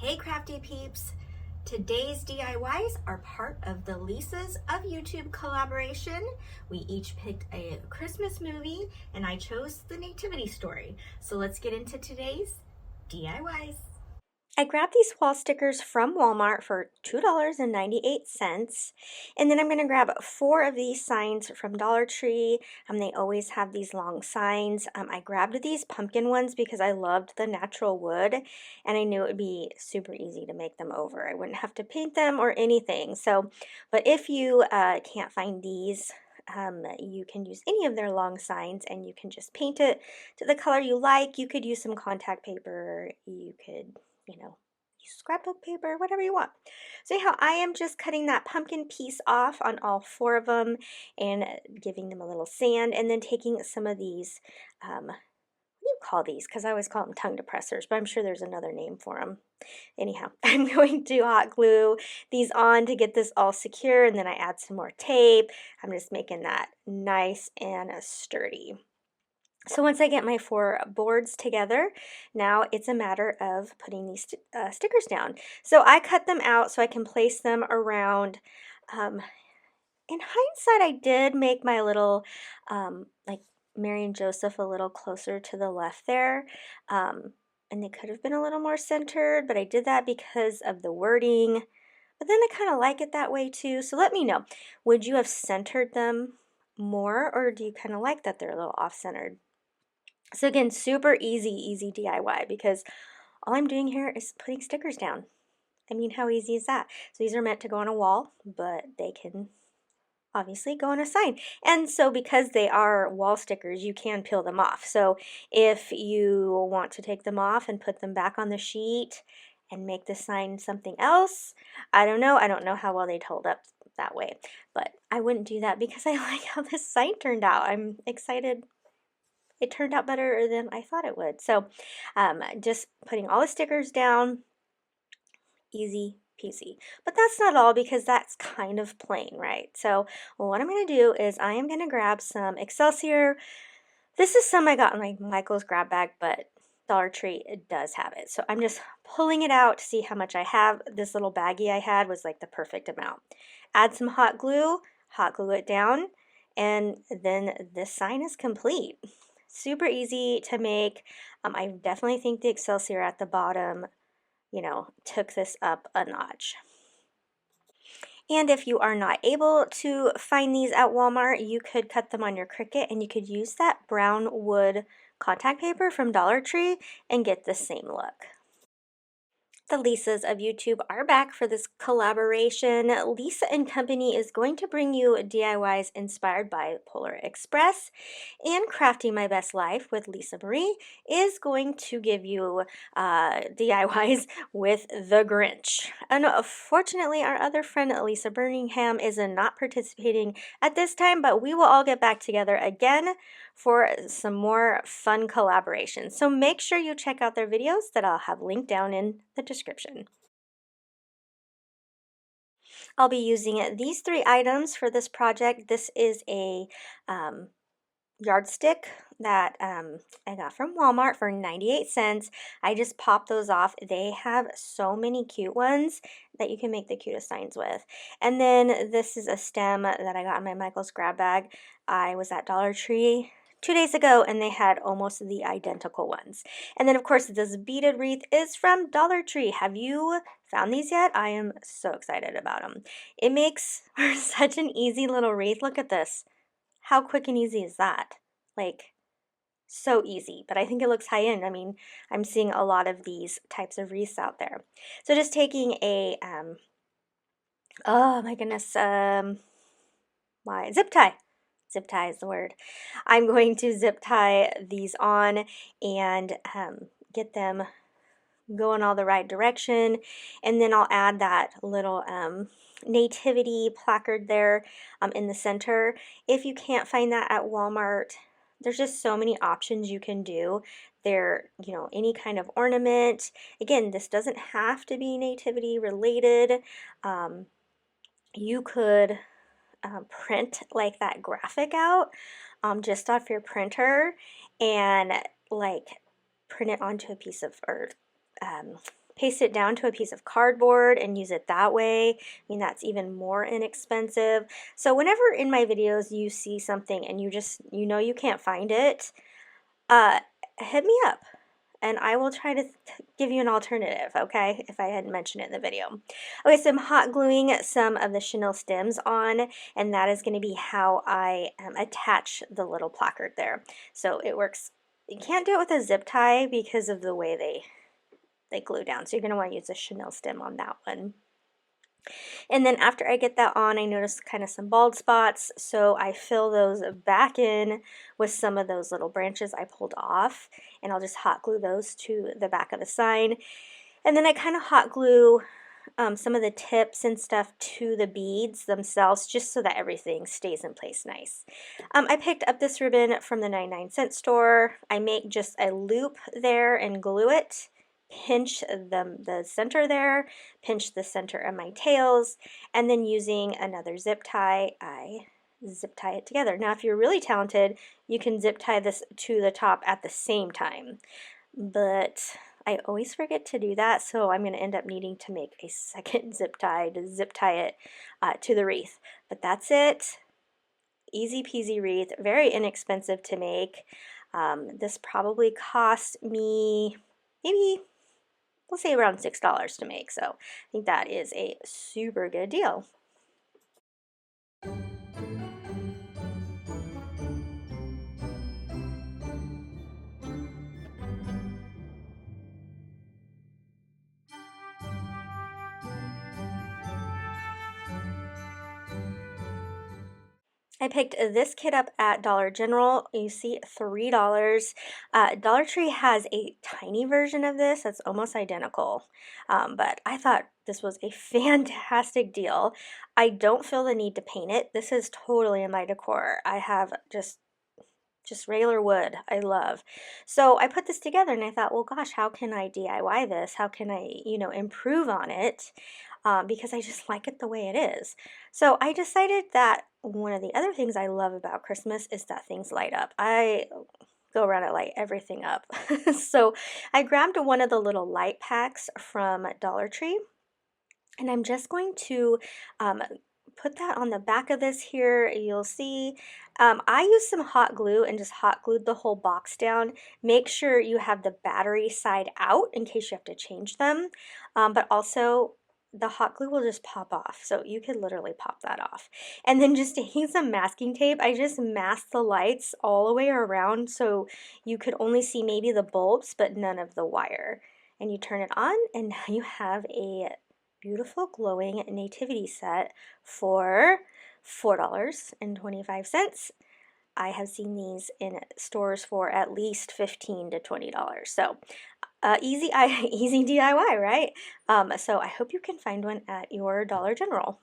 Hey Crafty Peeps! Today's DIYs are part of the Lisa's of YouTube collaboration. We each picked a Christmas movie and I chose the Nativity story. So let's get into today's DIYs. I grabbed these wall stickers from Walmart for $2.98, and then I'm going to grab 4 of these signs from Dollar Tree. They always have these long signs. I grabbed these pumpkin ones because I loved the natural wood, and I knew it would be super easy to make them over. I wouldn't have to paint them or anything. So, but if you can't find these, you can use any of their long signs and you can just paint it to the color you like. You could use some contact paper. You could use scrapbook paper, whatever you want. So anyhow, I am just cutting that pumpkin piece off on all 4 of them and giving them a little sand, and then taking some of these, what do you call these? Because I always call them tongue depressors, but I'm sure there's another name for them. Anyhow, I'm going to hot glue these on to get this all secure, and then I add some more tape. I'm just making that nice and sturdy. So once I get my 4 boards together, now it's a matter of putting these stickers down. So I cut them out so I can place them around. In hindsight, I did make my little, like Mary and Joseph a little closer to the left there. And they could have been a little more centered, but I did that because of the wording. But then I kind of like it that way too. So let me know, would you have centered them more, or do you kind of like that they're a little off-centered? So again, super easy DIY, because all I'm doing here is putting stickers down. I mean, how easy is that? So these are meant to go on a wall, but they can obviously go on a sign. And so because they are wall stickers, you can peel them off. So if you want to take them off and put them back on the sheet and make the sign something else, I don't know. I don't know how well they'd hold up that way, but I wouldn't do that because I like how this sign turned out. I'm excited. It turned out better than I thought it would. So just putting all the stickers down, easy peasy. But that's not all, because that's kind of plain, right? So what I'm going to do is I am going to grab some Excelsior. This is some I got in my Michael's grab bag, but Dollar Tree, it does have it. So I'm just pulling it out to see how much I have. This little baggie I had was like the perfect amount. Add some hot glue it down, and then this sign is complete. Super easy to make. I definitely think the Excelsior at the bottom, took this up a notch. And if you are not able to find these at Walmart, you could cut them on your Cricut, and you could use that brown wood contact paper from Dollar Tree and get the same look. The Lisas of YouTube are back for this collaboration. Lisa and Company is going to bring you DIYs inspired by Polar Express, and Crafty My Best Life with Lisa Marie is going to give you DIYs with the Grinch. Unfortunately, our other friend Lisa Birmingham is not participating at this time, but we will all get back together again for some more fun collaborations. So make sure you check out their videos that I'll have linked down in the description. I'll be using these 3 items for this project. This is a yardstick that I got from Walmart for 98 cents. I just popped those off. They have so many cute ones that you can make the cutest signs with. And then this is a stem that I got in my Michael's grab bag. I was at Dollar Tree 2 days ago, and they had almost the identical ones. And then of course this beaded wreath is from Dollar Tree. Have you found these yet? I am so excited about them. It makes for such an easy little wreath. Look at this. How quick and easy is that? Like, so easy, but I think it looks high end. I mean, I'm seeing a lot of these types of wreaths out there. So just taking a, oh my goodness, my zip tie. Zip tie is the word. I'm going to zip tie these on and get them going all the right direction, and then I'll add that little nativity placard there in the center. If you can't find that at Walmart, there's just so many options you can do. There, any kind of ornament. Again, this doesn't have to be nativity related. You could print like that graphic out just off your printer and like print it onto a piece of, or paste it down to a piece of cardboard and use it that way. I mean, that's even more inexpensive. So whenever in my videos you see something and you know you can't find it, hit me up and I will try to give you an alternative, okay, if I hadn't mentioned it in the video. Okay, so I'm hot gluing some of the chenille stems on, and that is going to be how I attach the little placard there. So it works. You can't do it with a zip tie because of the way they glue down, so you're going to want to use a chenille stem on that one. And then after I get that on, I notice kind of some bald spots, so I fill those back in with some of those little branches I pulled off, and I'll just hot glue those to the back of the sign. And then I kind of hot glue some of the tips and stuff to the beads themselves, just so that everything stays in place nice. I picked up this ribbon from the 99-cent store. I make just a loop there and glue it. Pinch the center there, pinch the center of my tails, and then using another zip tie, I zip tie it together. Now, if you're really talented, you can zip tie this to the top at the same time, but I always forget to do that, so I'm going to end up needing to make a second zip tie to zip tie it to the wreath. But that's it. Easy peasy wreath, very inexpensive to make. This probably cost me maybe, we'll say around $6 to make, so I think that is a super good deal. I picked this kit up at Dollar General. You see $3. Dollar Tree has a tiny version of this that's almost identical, but I thought this was a fantastic deal. I don't feel the need to paint it. This is totally in my decor. I have just regular wood I love. So I put this together and I thought, well, gosh, how can I DIY this? How can I, improve on it? Because I just like it the way it is. So I decided that one of the other things I love about Christmas is that things light up. I go around and light everything up. So I grabbed one of the little light packs from Dollar Tree, and I'm just going to put that on the back of this here. You'll see I used some hot glue and just hot glued the whole box down. Make sure you have the battery side out in case you have to change them, but also the hot glue will just pop off, so you could literally pop that off. And then just taking some masking tape, I just masked the lights all the way around so you could only see maybe the bulbs but none of the wire. And you turn it on and now you have a beautiful glowing nativity set for $4.25. I have seen these in stores for at least $15 to $20. So easy DIY, right? So I hope you can find one at your Dollar General.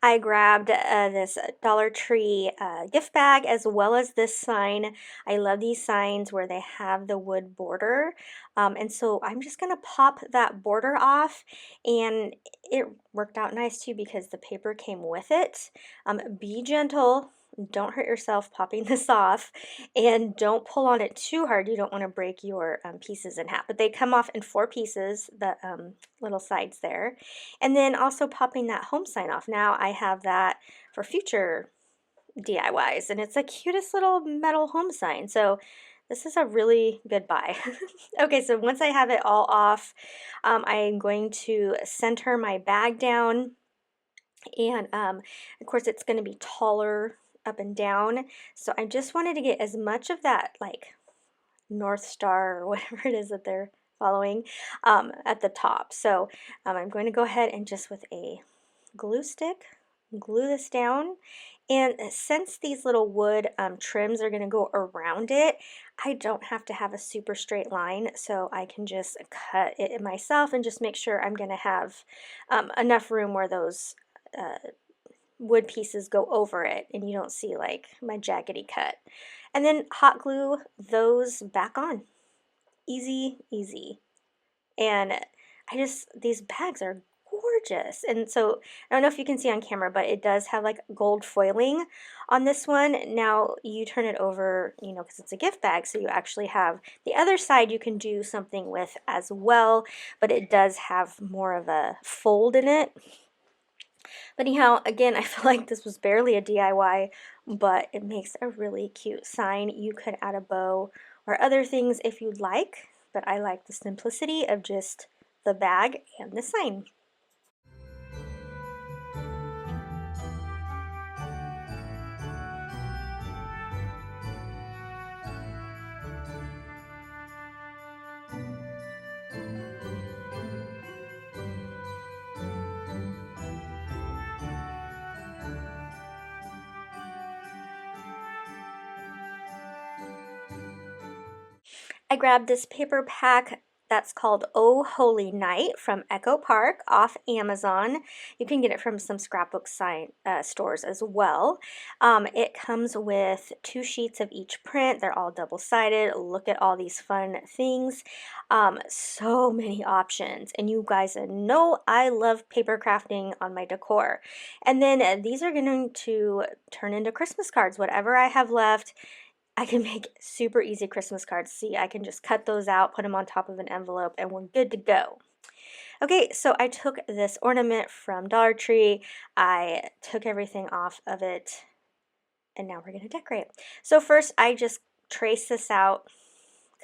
I grabbed this Dollar Tree gift bag as well as this sign. I love these signs where they have the wood border. And so I'm just going to pop that border off, and it worked out nice too because the paper came with it. Be gentle. Don't hurt yourself popping this off, and don't pull on it too hard. You don't want to break your pieces in half, but they come off in 4 pieces, the little sides there. And then also popping that home sign off. Now I have that for future DIYs, and it's the cutest little metal home sign. So this is a really good buy. Okay, so once I have it all off, I'm going to center my bag down, and of course it's going to be taller up and down, so I just wanted to get as much of that like North Star or whatever it is that they're following at the top. So I'm going to go ahead and just with a glue stick glue this down, and since these little wood trims are going to go around it, I don't have to have a super straight line, so I can just cut it myself and just make sure I'm going to have enough room where those wood pieces go over it and you don't see like my jaggedy cut. And then hot glue those back on. Easy, easy. And these bags are gorgeous. And so I don't know if you can see on camera, but it does have like gold foiling on this one. Now you turn it over, you know, because it's a gift bag, so you actually have the other side you can do something with as well, but it does have more of a fold in it. But anyhow, again, I feel like this was barely a DIY, but it makes a really cute sign. You could add a bow or other things if you'd like, but I like the simplicity of just the bag and the sign. I grabbed this paper pack that's called Oh Holy Night from Echo Park off Amazon. You can get it from some scrapbook stores as well. It comes with 2 sheets of each print. They're all double-sided. Look at all these fun things. So many options. And you guys know I love paper crafting on my decor. And then these are going to turn into Christmas cards. Whatever I have left, I can make super easy Christmas cards. See, I can just cut those out, put them on top of an envelope, and we're good to go. Okay, so I took this ornament from Dollar Tree. I took everything off of it, and now we're going to decorate. So first, I just traced this out,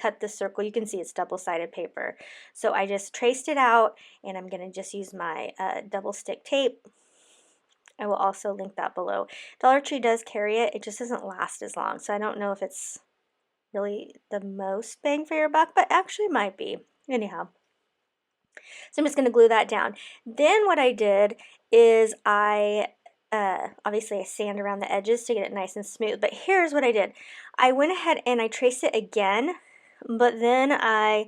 cut the circle. You can see it's double-sided paper. So I just traced it out, and I'm going to just use my double stick tape. I will also link that below. Dollar Tree does carry it. It just doesn't last as long. So I don't know if it's really the most bang for your buck, but actually might be. Anyhow. So I'm just going to glue that down. Then what I did is obviously I sand around the edges to get it nice and smooth. But here's what I did. I went ahead and I traced it again, but then I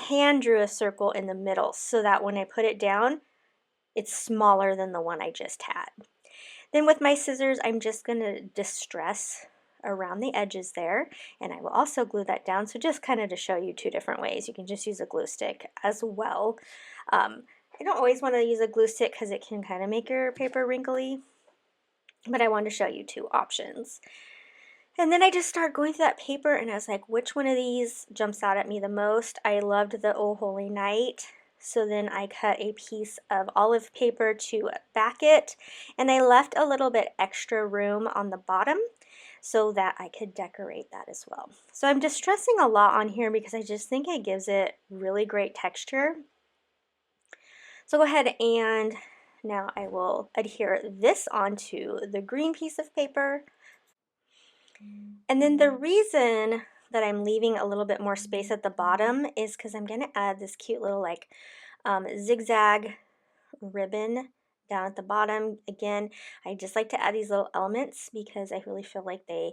hand drew a circle in the middle so that when I put it down, it's smaller than the one I just had. Then with my scissors, I'm just going to distress around the edges there, and I will also glue that down. So just kind of to show you 2 different ways. You can just use a glue stick as well. I don't always want to use a glue stick because it can kind of make your paper wrinkly, but I wanted to show you 2 options. And then I just started going through that paper, and I was like, which one of these jumps out at me the most? I loved the Oh Holy Night. So then I cut a piece of olive paper to back it, and I left a little bit extra room on the bottom so that I could decorate that as well. So I'm distressing a lot on here because I just think it gives it really great texture. So go ahead and now I will adhere this onto the green piece of paper. And then the reason that I'm leaving a little bit more space at the bottom is because I'm going to add this cute little like zigzag ribbon down at the bottom. Again, I just like to add these little elements because I really feel like they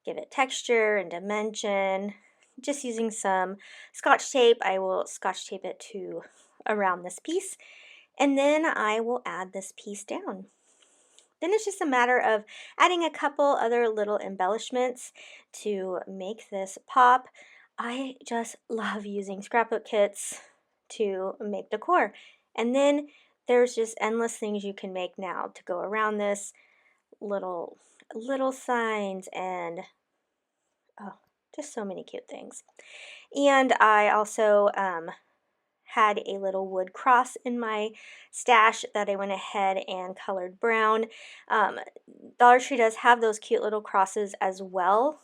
give it texture and dimension. Just using some Scotch tape, I will Scotch tape it to around this piece, and then I will add this piece down. Then it's just a matter of adding a couple other little embellishments to make this pop. I just love using scrapbook kits to make decor. And then there's just endless things you can make now to go around this. Little signs and just so many cute things. And I also had a little wood cross in my stash that I went ahead and colored brown. Dollar Tree does have those cute little crosses as well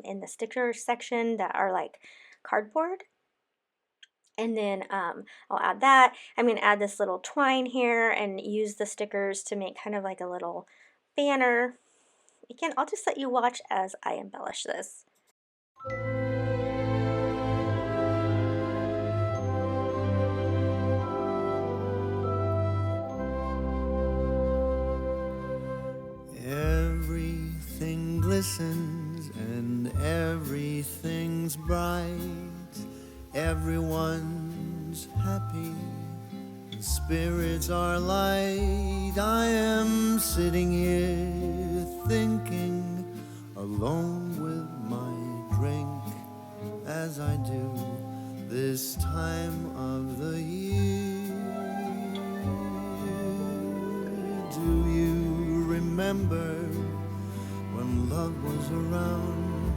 in the sticker section that are like cardboard. And then I'll add that. I'm going to add this little twine here and use the stickers to make kind of like a little banner. Again, I'll just let you watch as I embellish this. Everything glistens and everything's bright. Everyone's happy and spirits are light. I am sitting here thinking, alone with my drink, as I do this time of the year. remember when love was around,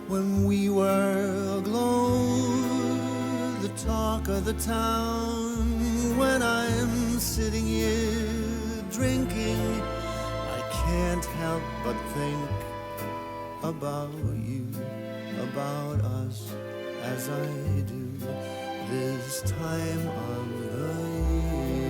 when we were aglow, the talk of the town. When I'm sitting here drinking, I can't help but think about you, about us, as I do this time of the year.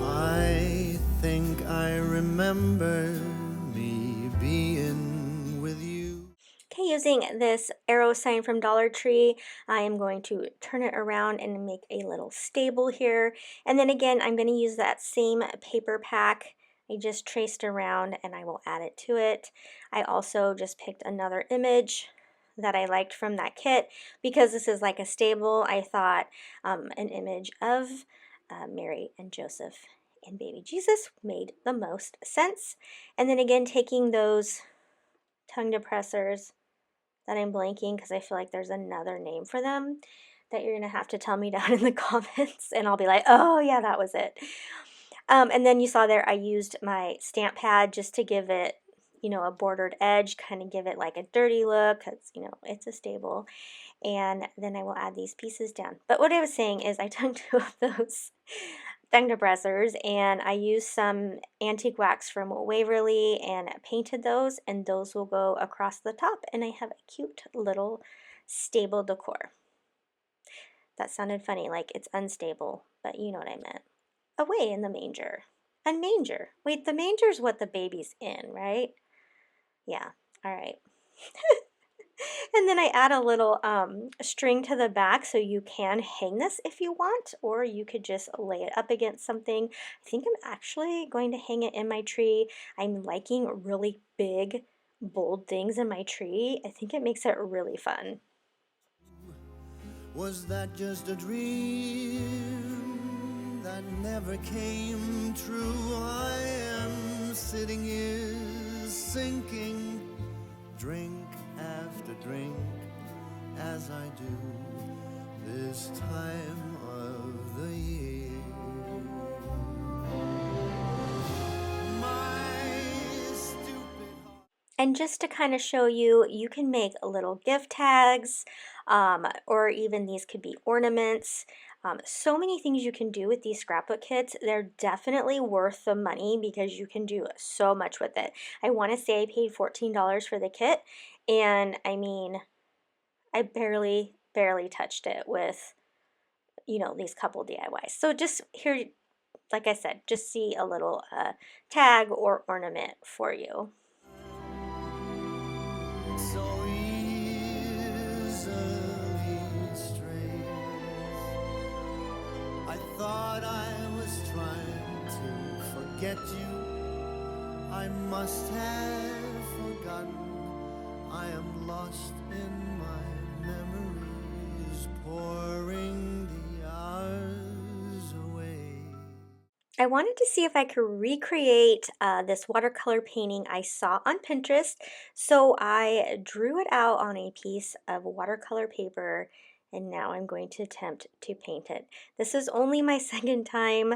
I think I remember me being with you. Okay, using this arrow sign from Dollar Tree, I am going to turn it around and make a little stable here. And then again, I'm going to use that same paper pack I just traced around, and I will add it to it. I also just picked another image that I liked from that kit. Because this is like a stable, I thought an image of Mary and Joseph and baby Jesus made the most sense. And then again, taking those tongue depressors that I'm blanking, because I feel like there's another name for them that you're going to have to tell me down in the comments, and I'll be like, oh yeah, that was it. And then you saw there I used my stamp pad just to give it, you know, a bordered edge, kind of give it like a dirty look, because, you know, it's a stable. And then I will add these pieces down. But what I was saying is I took 2 of those tongue depressors and I used some antique wax from Waverly and painted those, and those will go across the top, and I have a cute little stable decor. That sounded funny, like it's unstable, but you know what I meant. Away in the manger. A manger. Wait, the manger's what the baby's in, right? Yeah, all right. And then I add a little string to the back so you can hang this if you want, or you could just lay it up against something. I think I'm actually going to hang it in my tree. I'm liking really big, bold things in my tree. I think it makes it really fun. Was that just a dream that never came true? I am sitting here sinking, drink after drink, as I do this time of the year. My stupid heart. And just to kind of show you, you can make little gift tags, or even these could be ornaments. So many things you can do with these scrapbook kits. They're definitely worth the money because you can do so much with it. I want to say I paid $14 for the kit, and I mean, I barely touched it with, you know, these couple DIYs. So just here, like I said, just see a little tag or ornament for you. So easily strayed. I thought I was trying to forget you. I must have forgotten. I am lost in my memories, pouring the hours away. I wanted to see if I could recreate this watercolor painting I saw on Pinterest, so I drew it out on a piece of watercolor paper, and now I'm going to attempt to paint it. This is only my second time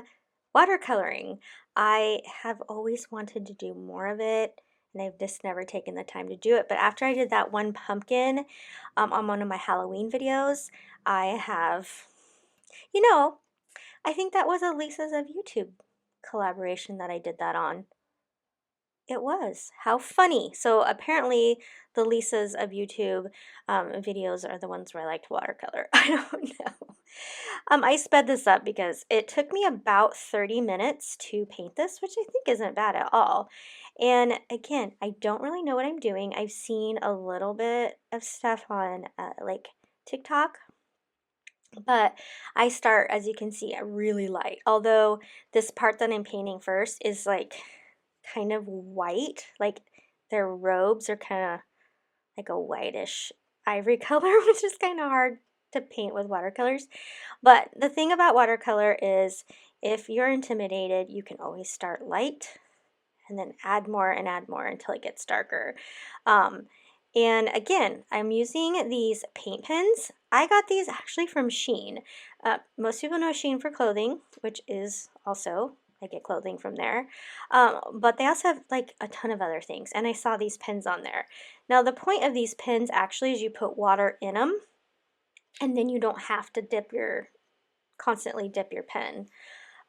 watercoloring. I have always wanted to do more of it, and I've just never taken the time to do it. But after I did that one pumpkin on one of my Halloween videos, I have, you know, I think that was a Lisa's of YouTube collaboration that I did that on. It was. How funny. So apparently the Lisa's of YouTube videos are the ones where I like to watercolor. I don't know. I sped this up because it took me about 30 minutes to paint this, which I think isn't bad at all. And again, I don't really know what I'm doing. I've seen a little bit of stuff on like TikTok, but I start, as you can see, really light. Although this part that I'm painting first is like kind of white, like their robes are kind of like a whitish ivory color, which is kind of hard to paint with watercolors. But the thing about watercolor is if you're intimidated, you can always start light and then add more until it gets darker. And again, I'm using these paint pens. I got these actually from Shein. Most people know Shein for clothing, which is also, I get clothing from there. But they also have like a ton of other things, and I saw these pens on there. Now the point of these pens actually is you put water in them, and then you don't have to constantly dip your pen.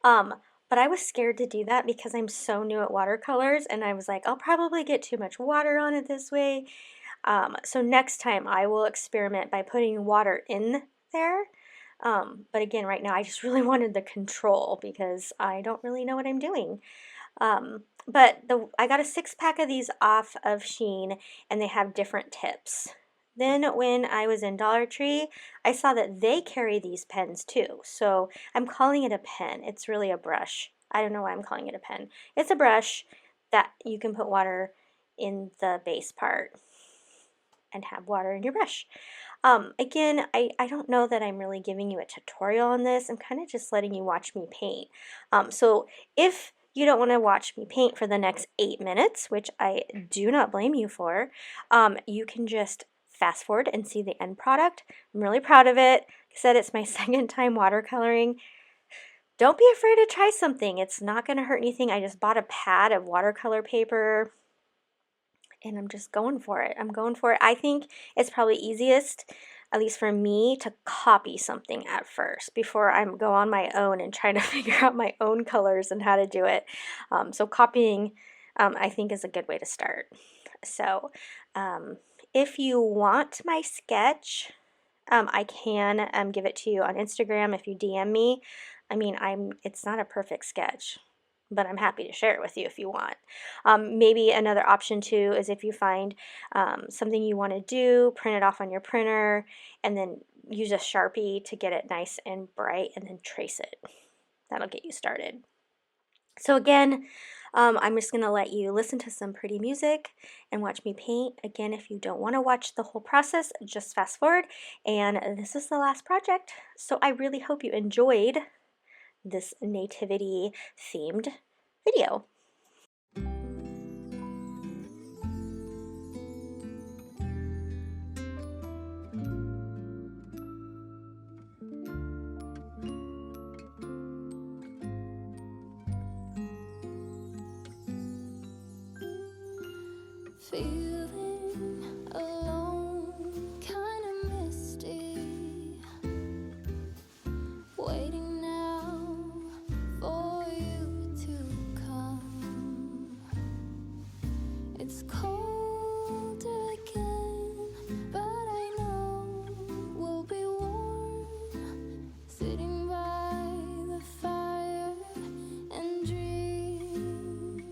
But I was scared to do that because I'm so new at watercolors, and I was like, I'll probably get too much water on it this way. So next time I will experiment by putting water in there. But again, right now I just really wanted the control because I don't really know what I'm doing. But I got a 6-pack of these off of Shein, and they have different tips. Then when I was in Dollar Tree, I saw that they carry these pens too. So I'm calling it a pen. It's really a brush. I don't know why I'm calling it a pen. It's a brush that you can put water in the base part and have water in your brush. Again, I don't know that I'm really giving you a tutorial on this. I'm kind of just letting you watch me paint. So if you don't want to watch me paint for the next 8 minutes, which I do not blame you for, you can just fast forward and see the end product. I'm really proud of it. Like I said, it's my second time watercoloring. Don't be afraid to try something. It's not going to hurt anything. I just bought a pad of watercolor paper, and I'm just going for it. I'm going for it. I think it's probably easiest, at least for me, to copy something at first before I go on my own and try to figure out my own colors and how to do it. So copying, I think, is a good way to start. So if you want my sketch, I can give it to you on Instagram if you DM me. I mean, it's not a perfect sketch, but I'm happy to share it with you if you want. Maybe another option too is if you find something you want to do, print it off on your printer, and then use a Sharpie to get it nice and bright, and then trace it. That'll get you started. So again, I'm just going to let you listen to some pretty music and watch me paint. Again, if you don't want to watch the whole process, just fast forward. And this is the last project. So I really hope you enjoyed this nativity themed video. Feeling alone, kinda misty, waiting now for you to come. It's cold again, but I know we'll be warm, sitting by the fire and dream.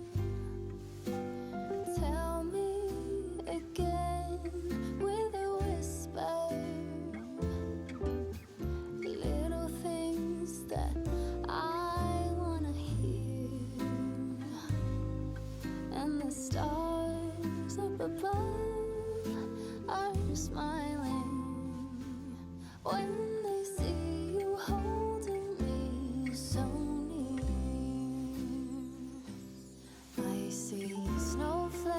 Tell me again with a whisper, little things that I wanna hear, and the stars up above are smiling when they see you holding me so near. I see snowflakes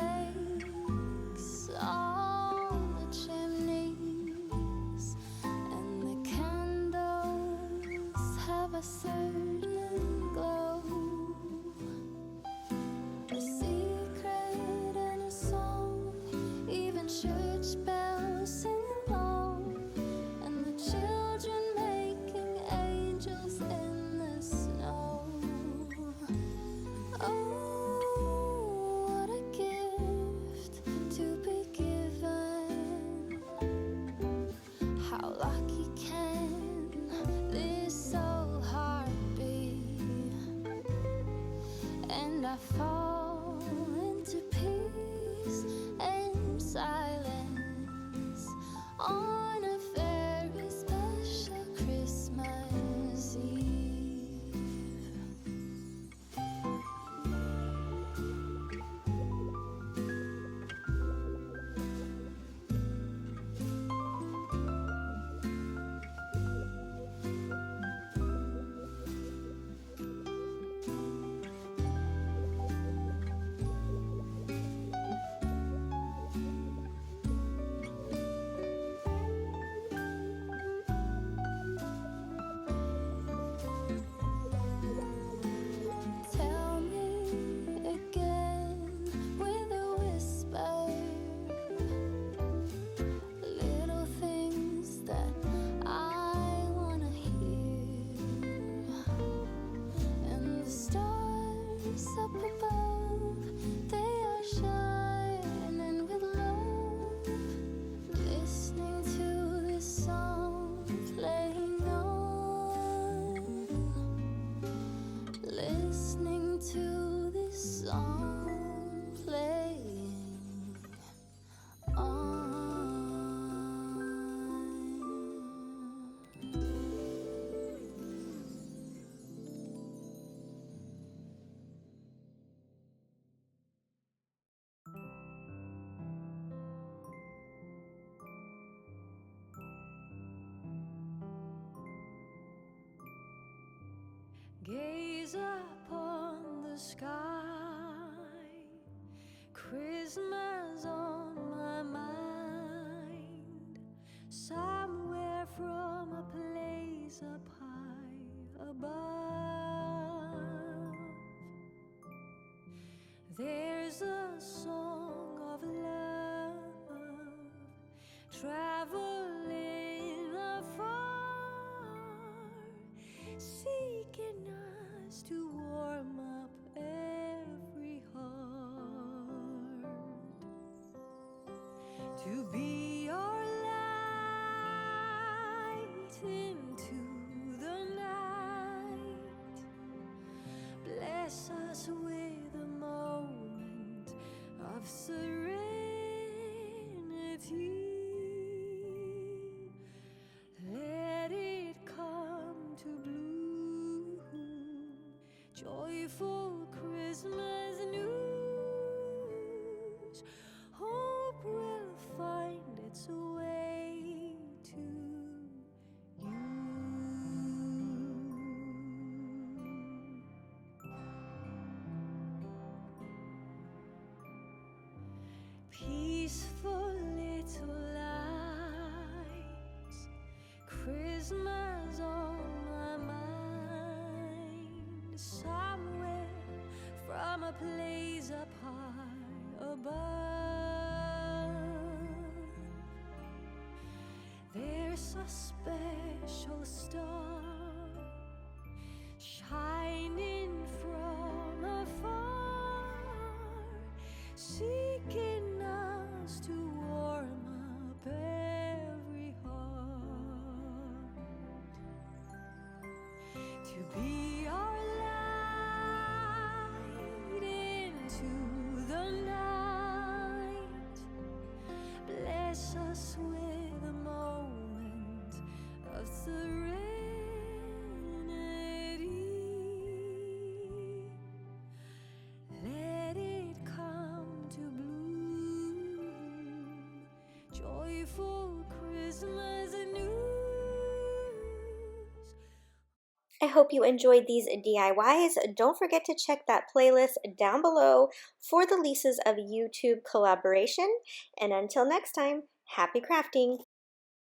on the chimneys, and the candles have a certain glow, a secret and a song, even church bells sing along, and the children making angels in the snow. Oh, what a gift to be given. How lucky can this old heart be? And I fall into peace and silence on a very special Christmas Eve. sky, Christmas on my mind, somewhere from a place up high above. There's a song of love traveling afar, seeking us to warm up every heart, to be our light into the night. Bless us with a moment of serenity. Let it come to bloom, joyful Christmas news. Hope will find its way to you. Peaceful little lights, Christmas on my mind, somewhere from a place up high above. There's a special star shining from afar, seeking us to warm up every heart, to be our light into the night. Bless us with a moment of serenity. Let it come to bloom, joyful Christmas news. I hope you enjoyed these DIYs. Don't forget to check that playlist down below for the Lisa's of YouTube collaboration. And until next time, happy crafting!